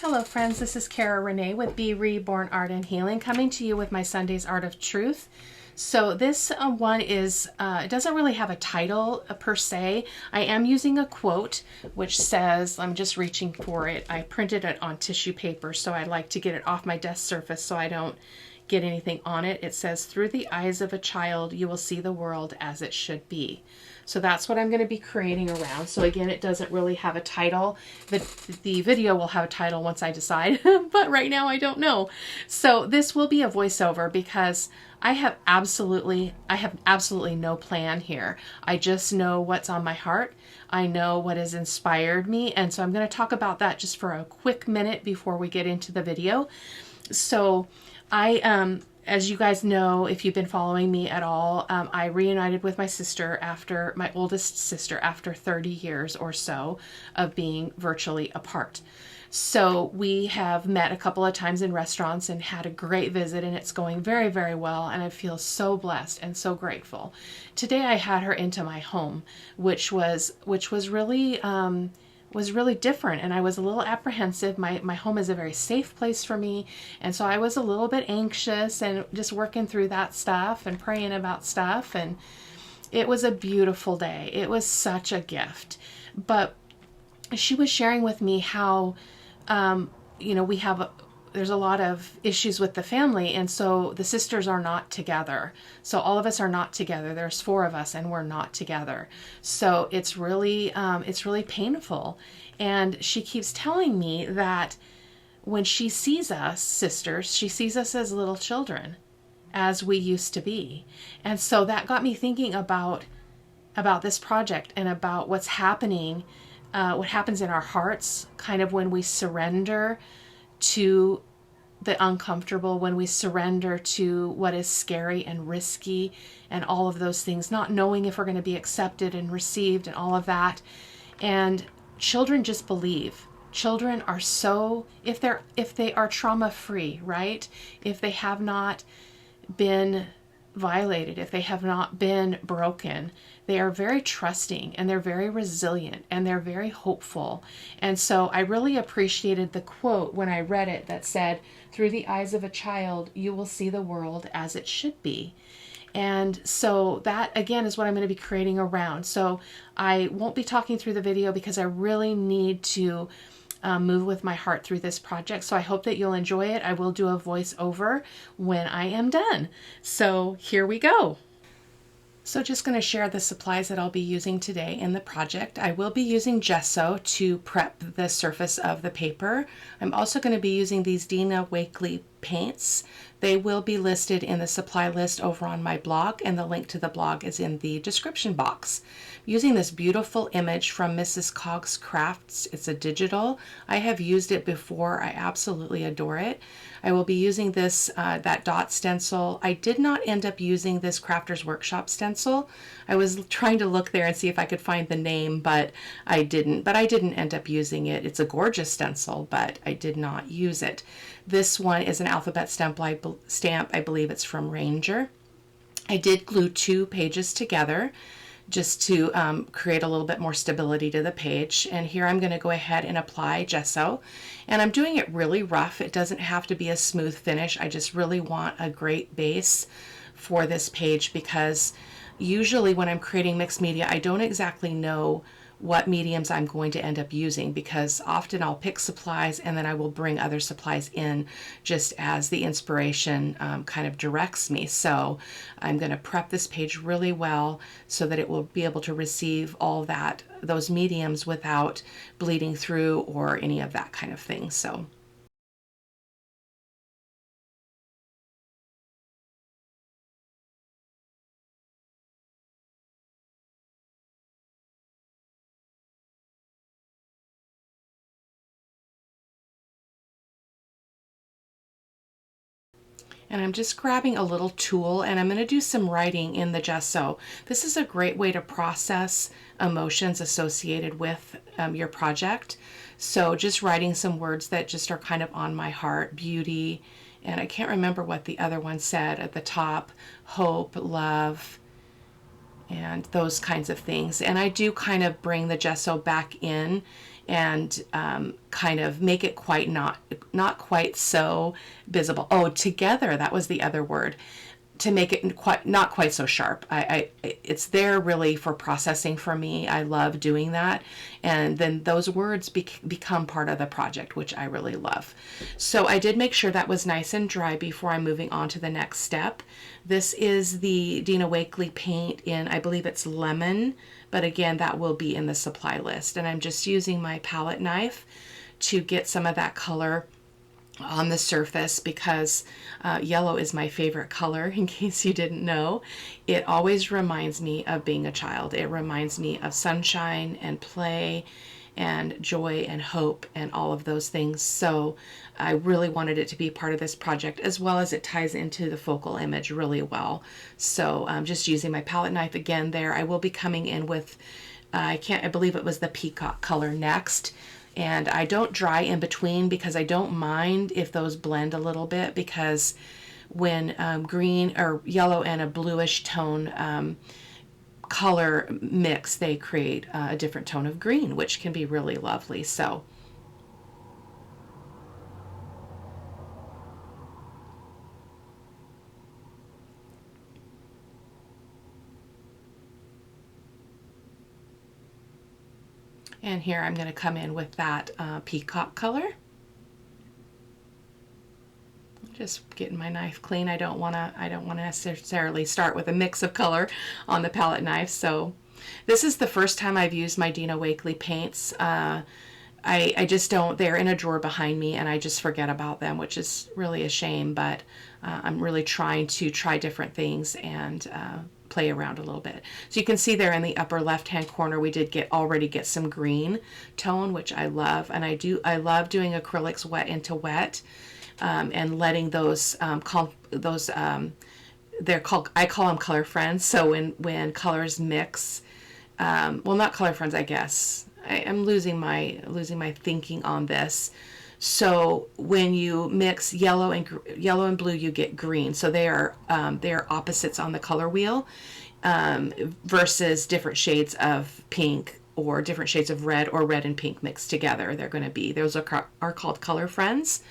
Hello friends, this is Cara-Renee with B.Reborn Art and Healing, coming to you with my Sunday's Art of Truth. So this one is, it doesn't really have a title per se. I am using a quote which says, I'm just reaching for it. I printed it on tissue paper, so I like to get it off my desk surface so I don't get anything on it. It says, "Through the eyes of a child, you will see the world as it should be." So that's what I'm going to be creating around. So again, it doesn't really have a title. The video will have a title once I decide, but right now I don't know. So this will be a voiceover because I have absolutely no plan here. I just know what's on my heart. I know what has inspired me. And so I'm going to talk about that just for a quick minute before we get into the video. So as you guys know, if you've been following me at all, I reunited with my sister my oldest sister after 30 years or so of being virtually apart. So we have met a couple of times in restaurants and had a great visit, and it's going very, very well. And I feel so blessed and so grateful. Today I had her into my home, which was really different, and I was a little apprehensive. My home is a very safe place for me, and so I was a little bit anxious and just working through that stuff and praying about stuff. And it was a beautiful day. It was such a gift. But she was sharing with me how there's a lot of issues with the family, and so the sisters are not together. So all of us are not together. There's 4 of us, and we're not together. So it's really painful. And she keeps telling me that when she sees us sisters, she sees us as little children, as we used to be. And so that got me thinking about this project and about what's happening, what happens in our hearts, kind of when we surrender to the uncomfortable, when we surrender to what is scary and risky and all of those things, not knowing if we're going to be accepted and received and all of that. And children just believe. Children are so, if they are trauma free, right? If they have not been violated, if they have not been broken, they are very trusting, and they're very resilient, and they're very hopeful. And so I really appreciated the quote when I read it that said, "Through the eyes of a child, you will see the world as it should be." And so that, again, is what I'm going to be creating around. So I won't be talking through the video because I really need to move with my heart through this project. So I hope that you'll enjoy it. I will do a voiceover when I am done. So here we go. So just going to share the supplies that I'll be using today in the project. I will be using gesso to prep the surface of the paper. I'm also going to be using these Dina Wakley paints. They will be listed in the supply list over on my blog, and the link to the blog is in the description box. I'm using this beautiful image from Mrs. Cog's Crafts. It's a digital. I have used it before. I absolutely adore it. I will be using this, that dot stencil. I did not end up using this Crafters Workshop stencil. I was trying to look there and see if I could find the name, but I didn't. But I didn't end up using it. It's a gorgeous stencil, but I did not use it. This one is an alphabet stamp. I believe it's from Ranger. I did glue 2 pages together just to create a little bit more stability to the page. And here I'm going to go ahead and apply gesso. And I'm doing it really rough. It doesn't have to be a smooth finish. I just really want a great base for this page, because usually when I'm creating mixed media, I don't exactly know what mediums I'm going to end up using, because often I'll pick supplies and then I will bring other supplies in just as the inspiration kind of directs me. So I'm going to prep this page really well so that it will be able to receive all those mediums without bleeding through or any of that kind of thing. So and I'm just grabbing a little tool, and I'm going to do some writing in the gesso. This is a great way to process emotions associated with your project. So just writing some words that just are kind of on my heart: beauty, and I can't remember what the other one said at the top, hope, love, and those kinds of things. And I do kind of bring the gesso back in and kind of make it quite not quite so visible. Oh, together, that was the other word, to make it not quite so sharp. It's there really for processing for me. I love doing that, and then those words become part of the project, which I really love. So I did make sure that was nice and dry before I'm moving on to the next step. This is the Dina Wakley paint in, I believe it's lemon, but again, that will be in the supply list. And I'm just using my palette knife to get some of that color on the surface, because yellow is my favorite color, in case you didn't know. It always reminds me of being a child. It reminds me of sunshine and play and joy and hope and all of those things. So I really wanted it to be part of this project, as well as it ties into the focal image really well. So I'm just using my palette knife again there. I will be coming in with, I believe it was the peacock color next. And I don't dry in between, because I don't mind if those blend a little bit, because when green or yellow and a bluish tone color mix, they create a different tone of green, which can be really lovely. So and here I'm going to come in with that peacock color. Just getting my knife clean. I don't want to necessarily start with a mix of color on the palette knife. So this is the first time I've used my Dina Wakley paints. I just don't, they're in a drawer behind me, and I just forget about them, which is really a shame, but I'm really trying to try different things and play around a little bit. So you can see there in the upper left hand corner, we did already get some green tone, which I love. And I love doing acrylics wet into wet, and letting those they're called, I call them color friends. So when colors mix, well, not color friends, I guess. I'm losing my thinking on this. So when you mix yellow and blue, you get green. So they are opposites on the color wheel, versus different shades of pink or different shades of red, or red and pink mixed together. Those are called color friends.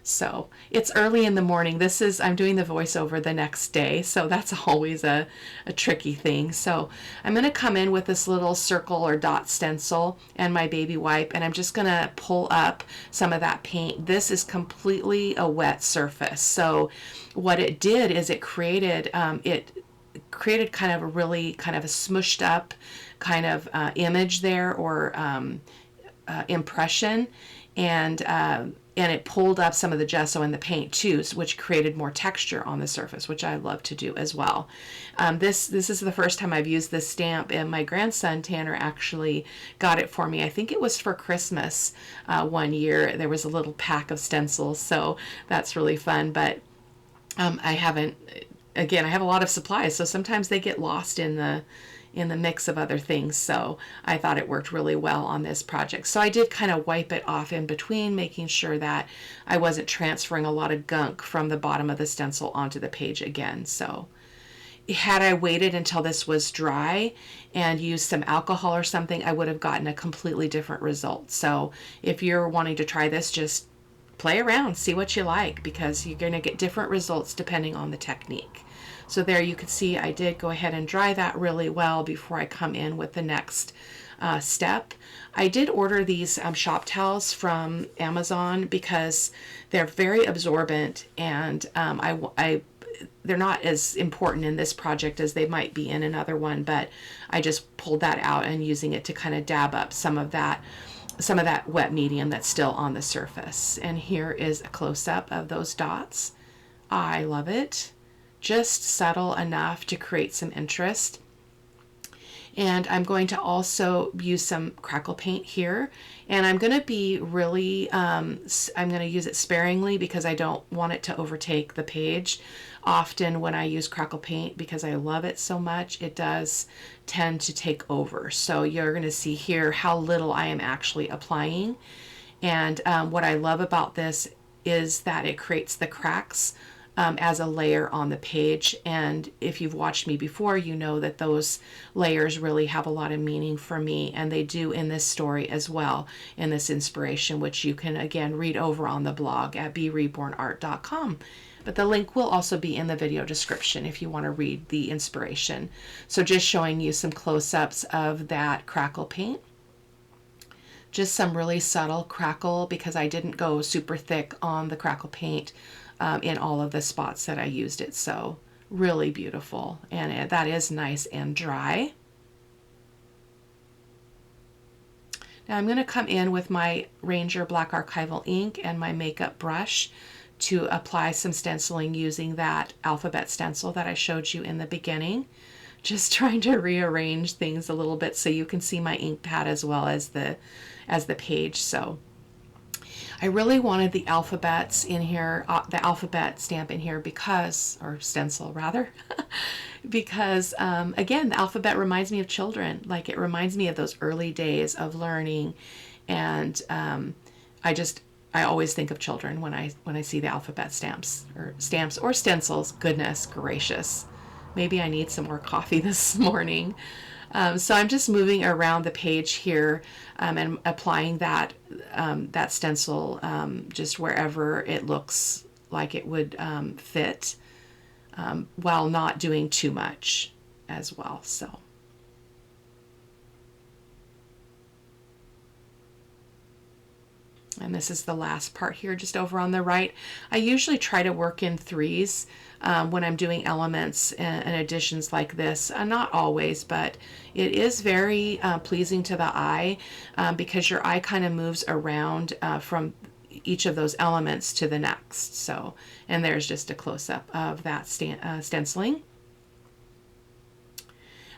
So it's early in the morning. I'm doing the voiceover the next day, so that's always a tricky thing. So I'm going to come in with this little circle or dot stencil and my baby wipe, and I'm just going to pull up some of that paint. This is completely a wet surface. So what it did is it created kind of a really kind of a smushed up kind of image there, or impression, and it pulled up some of the gesso and the paint too, which created more texture on the surface, which I love to do as well. This is the first time I've used this stamp, and my grandson Tanner actually got it for me. I think it was for Christmas one year. There was a little pack of stencils, so that's really fun. But I have a lot of supplies, so sometimes they get lost in the mix of other things. So I thought it worked really well on this project. So I did kind of wipe it off in between, making sure that I wasn't transferring a lot of gunk from the bottom of the stencil onto the page again. So had I waited until this was dry and used some alcohol or something, I would have gotten a completely different result. So if you're wanting to try this, just play around, see what you like, because you're going to get different results depending on the technique. So there you can see I did go ahead and dry that really well before I come in with the next step. I did order these shop towels from Amazon because they're very absorbent, and they're not as important in this project as they might be in another one, but I just pulled that out and using it to kind of dab up some of that wet medium that's still on the surface. And here is a close-up of those dots. I love it. Just subtle enough to create some interest. And I'm going to also use some crackle paint here, and I'm going to be really I'm going to use it sparingly because I don't want it to overtake the page. Often when I use crackle paint, because I love it so much, it does tend to take over. So you're going to see here how little I am actually applying. And what I love about this is that it creates the cracks as a layer on the page. And if you've watched me before, you know that those layers really have a lot of meaning for me, and they do in this story as well, in this inspiration, which you can again read over on the blog at B.Rebornart.com. But the link will also be in the video description if you want to read the inspiration. So just showing you some close-ups of that crackle paint. Just some really subtle crackle, because I didn't go super thick on the crackle paint in all of the spots that I used it. So really beautiful, and that is nice and dry. Now I'm going to come in with my Ranger Black Archival ink and my makeup brush to apply some stenciling using that alphabet stencil that I showed you in the beginning. Just trying to rearrange things a little bit so you can see my ink pad as well as the page. So I really wanted the alphabets in here, the alphabet stamp in here because, or stencil rather, because again, the alphabet reminds me of children. Like, it reminds me of those early days of learning, and I always think of children when I see the alphabet stamps or stencils. Goodness gracious. Maybe I need some more coffee this morning. So I'm just moving around the page here and applying that stencil just wherever it looks like it would fit, while not doing too much as well. So. And this is the last part here, just over on the right. I usually try to work in threes when I'm doing elements and additions like this. Not always, but it is very pleasing to the eye because your eye kind of moves around from each of those elements to the next. So, and there's just a close-up of that stenciling.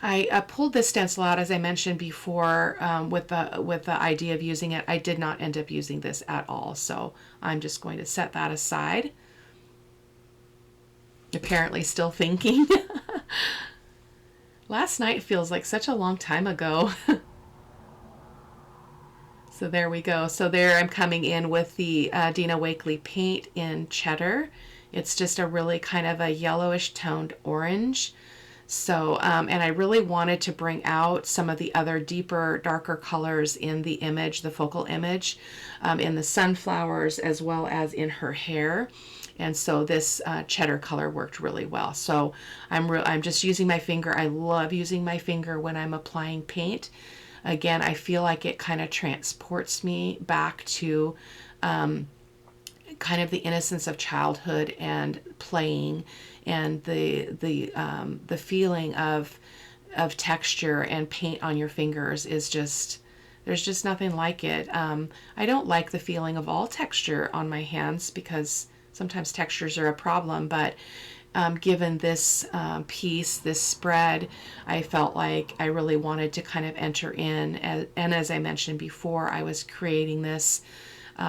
I pulled this stencil out, as I mentioned before, with the idea of using it. I did not end up using this at all, so I'm just going to set that aside. Apparently still thinking. Last night feels like such a long time ago. So there we go. So there I'm coming in with the Dina Wakley paint in Cheddar. It's just a really kind of a yellowish toned orange. So, and I really wanted to bring out some of the other deeper, darker colors in the image, the focal image, in the sunflowers as well as in her hair. And so this cheddar color worked really well. So I'm just using my finger. I love using my finger when I'm applying paint. Again, I feel like it kind of transports me back to kind of the innocence of childhood and playing, and the feeling of texture and paint on your fingers is just, there's just nothing like it. I don't like the feeling of all texture on my hands because sometimes textures are a problem, but given this piece, this spread, I felt like I really wanted to kind of enter in, and as I mentioned before, I was creating this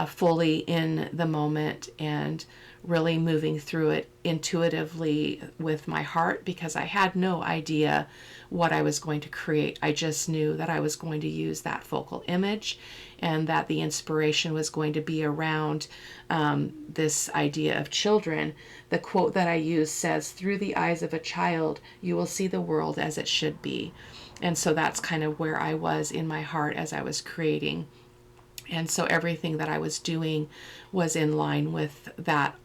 fully in the moment and really moving through it intuitively with my heart, because I had no idea what I was going to create. I just knew that I was going to use that focal image and that the inspiration was going to be around this idea of children. The quote that I use says, "Through the eyes of a child, you will see the world as it should be." And so that's kind of where I was in my heart as I was creating. And so everything that I was doing was in line with that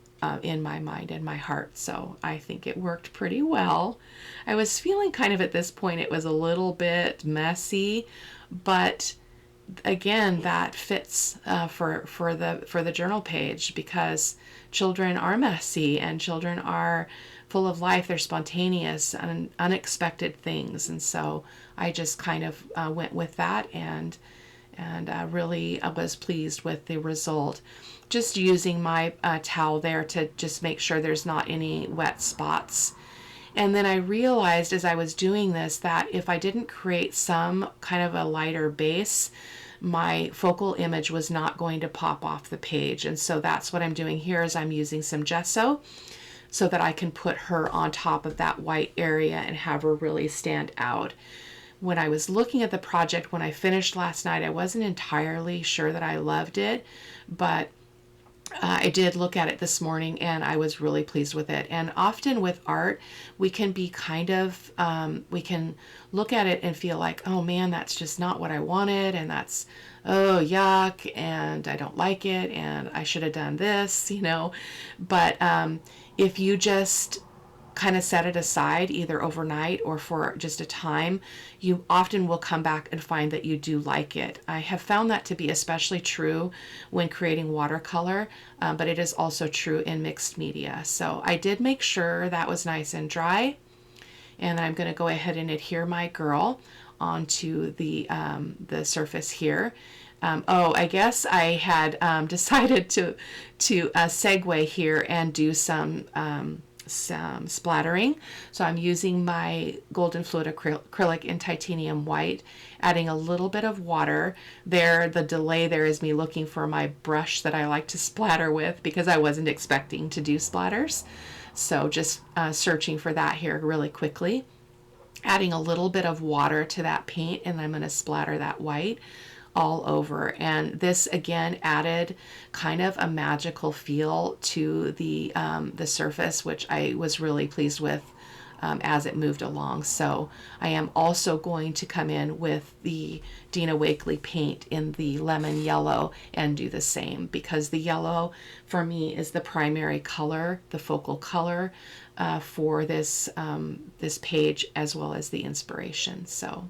in my mind and my heart. So I think it worked pretty well. I was feeling kind of at this point it was a little bit messy, but again, that fits for the journal page, because children are messy and children are full of life. They're spontaneous and unexpected things. And so I just kind of went with that, and really I was pleased with the result. Just using my towel there to just make sure there's not any wet spots. And then I realized as I was doing this that if I didn't create some kind of a lighter base, my focal image was not going to pop off the page. And so that's what I'm doing here, is I'm using some gesso so that I can put her on top of that white area and have her really stand out. When I was looking at the project, when I finished last night, I wasn't entirely sure that I loved it, but I did look at it this morning and I was really pleased with it. And often with art, we can be kind of, we can look at it and feel like, oh man, that's just not what I wanted. And that's, oh, yuck. And I don't like it. And I should have done this, you know. But if you just kind of set it aside either overnight or for just a time, you often will come back and find that you do like it. I have found that to be especially true when creating watercolor, but it is also true in mixed media. So I did make sure that was nice and dry, and I'm going to go ahead and adhere my girl onto the surface here. Oh, I guess I had decided to segue here and do some splattering. So I'm using my golden fluid acrylic in titanium white, adding a little bit of water. There, the delay there is me looking for my brush that I like to splatter with because I wasn't expecting to do splatters. So just searching for that here really quickly. Adding a little bit of water to that paint, and I'm going to splatter that white all over. And this again added kind of a magical feel to the surface, which I was really pleased with as it moved along. So I am also going to come in with the Dina Wakley paint in the lemon yellow and do the same, because the yellow for me is the primary color, the focal color for this this page, as well as the inspiration. So,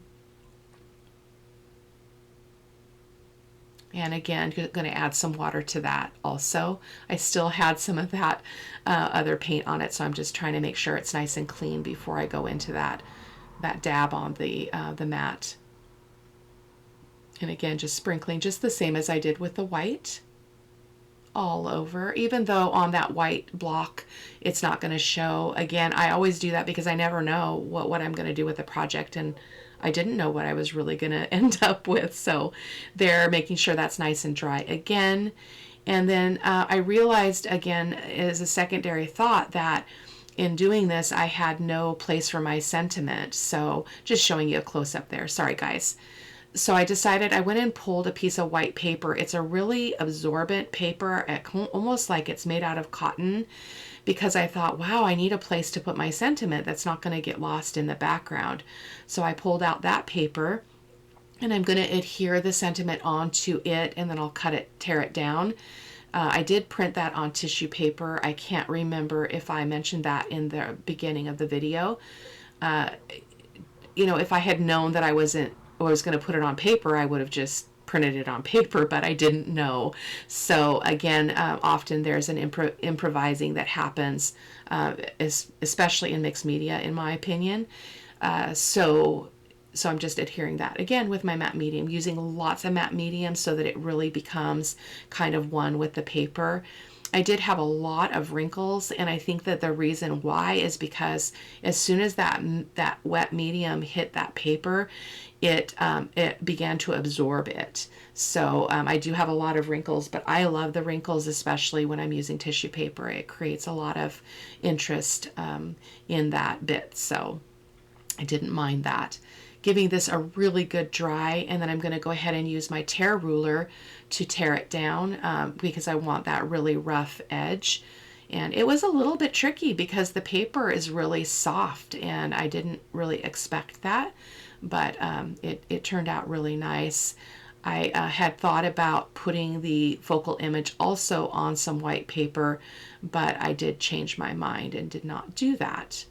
and again, going to add some water to that also. I still had some of that other paint on it, so I'm just trying to make sure it's nice and clean before I go into that dab on the mat. And again, just sprinkling just the same as I did with the white all over, even though on that white block it's not going to show. Again, I always do that because I never know what I'm going to do with the project, and I didn't know what I was really going to end up with. So they're making sure that's nice and dry again. And then I realized again, as a secondary thought, that in doing this I had no place for my sentiment. So just showing you a close-up there. Sorry guys. So I decided, I went and pulled a piece of white paper. It's a really absorbent paper, almost like it's made out of cotton, because I thought, wow, I need a place to put my sentiment that's not going to get lost in the background. So I pulled out that paper, and I'm going to adhere the sentiment onto it, and then I'll tear it down. I did print that on tissue paper. I can't remember if I mentioned that in the beginning of the video. You know, if I had known that I was going to put it on paper, I would have just printed it on paper, but I didn't know. So again, often there's an improvising that happens, especially in mixed media, in my opinion. So I'm just adhering that again with my matte medium, using lots of matte medium so that it really becomes kind of one with the paper. I did have a lot of wrinkles, and I think that the reason why is because as soon as that wet medium hit that paper, it began to absorb it. So I do have a lot of wrinkles, but I love the wrinkles, especially when I'm using tissue paper. It creates a lot of interest in that bit, so I didn't mind that. Giving this a really good dry, and then I'm going to go ahead and use my tear ruler to tear it down because I want that really rough edge. And it was a little bit tricky because the paper is really soft, and I didn't really expect that, but it turned out really nice. I had thought about putting the focal image also on some white paper, but I did change my mind and did not do that.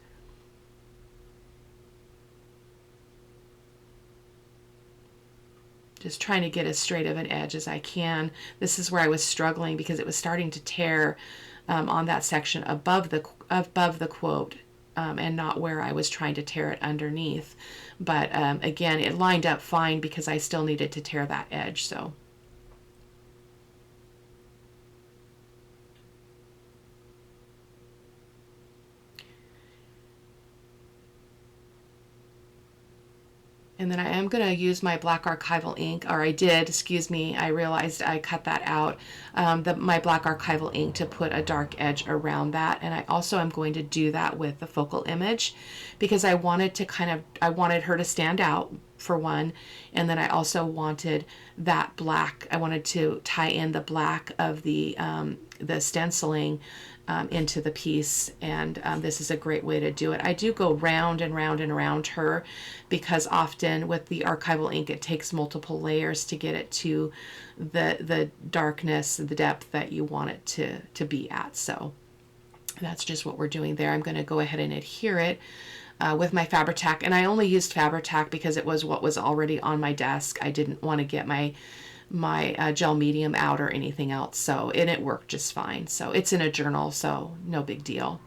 Just trying to get as straight of an edge as I can. This is where I was struggling because it was starting to tear on that section above the quote and not where I was trying to tear it underneath. But again, it lined up fine because I still needed to tear that edge. So And then I am going to use my black archival ink, or I did, excuse me, I realized I cut that out, my black archival ink to put a dark edge around that. And I also am going to do that with the focal image because I wanted to I wanted her to stand out for one. And then I also wanted that black, I wanted to tie in the black of the stenciling into the piece, and this is a great way to do it. I do go round and round and around her because often with the archival ink it takes multiple layers to get it to the darkness, the depth that you want it to be at. So that's just what we're doing there. I'm going to go ahead and adhere it with my Fabri-Tac, and I only used Fabri-Tac because it was what was already on my desk. I didn't want to get my gel medium out or anything else, so and it worked just fine. So it's in a journal, so no big deal.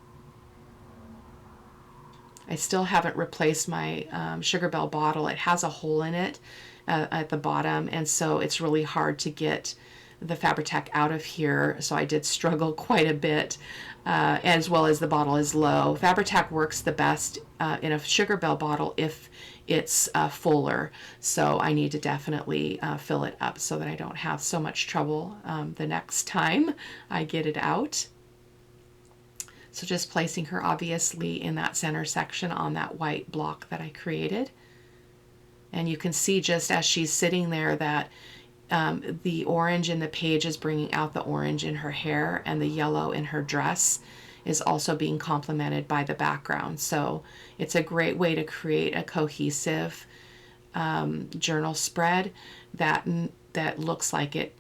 I still haven't replaced my Sugar Bell bottle. It has a hole in it at the bottom, and so it's really hard to get the Fabri-Tac out of here, so I did struggle quite a bit, as well as the bottle is low. Fabri-Tac works the best in a Sugar Bell bottle if it's fuller, so I need to definitely fill it up so that I don't have so much trouble the next time I get it out. So just placing her obviously in that center section on that white block that I created. And you can see just as she's sitting there that the orange in the page is bringing out the orange in her hair, and the yellow in her dress is also being complemented by the background. So it's a great way to create a cohesive journal spread that looks like it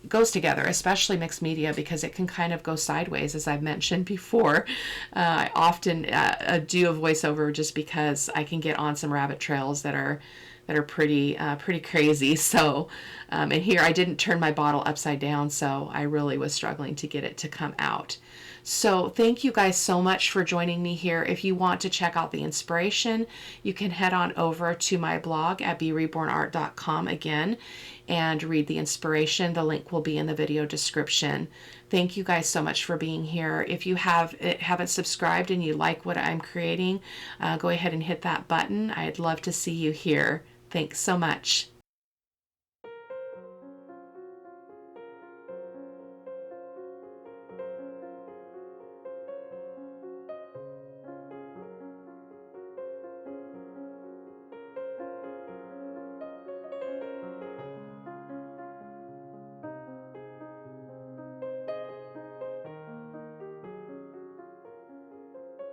goes together, especially mixed media, because it can kind of go sideways, as I've mentioned before. I often do a voiceover just because I can get on some rabbit trails that are pretty crazy. So and here I didn't turn my bottle upside down, so I really was struggling to get it to come out. So thank you guys so much for joining me here. If you want to check out the inspiration, you can head on over to my blog at B.Rebornart.com again and read the inspiration. The link will be in the video description. Thank you guys so much for being here. If you haven't subscribed and you like what I'm creating, go ahead and hit that button. I'd love to see you here. Thanks so much.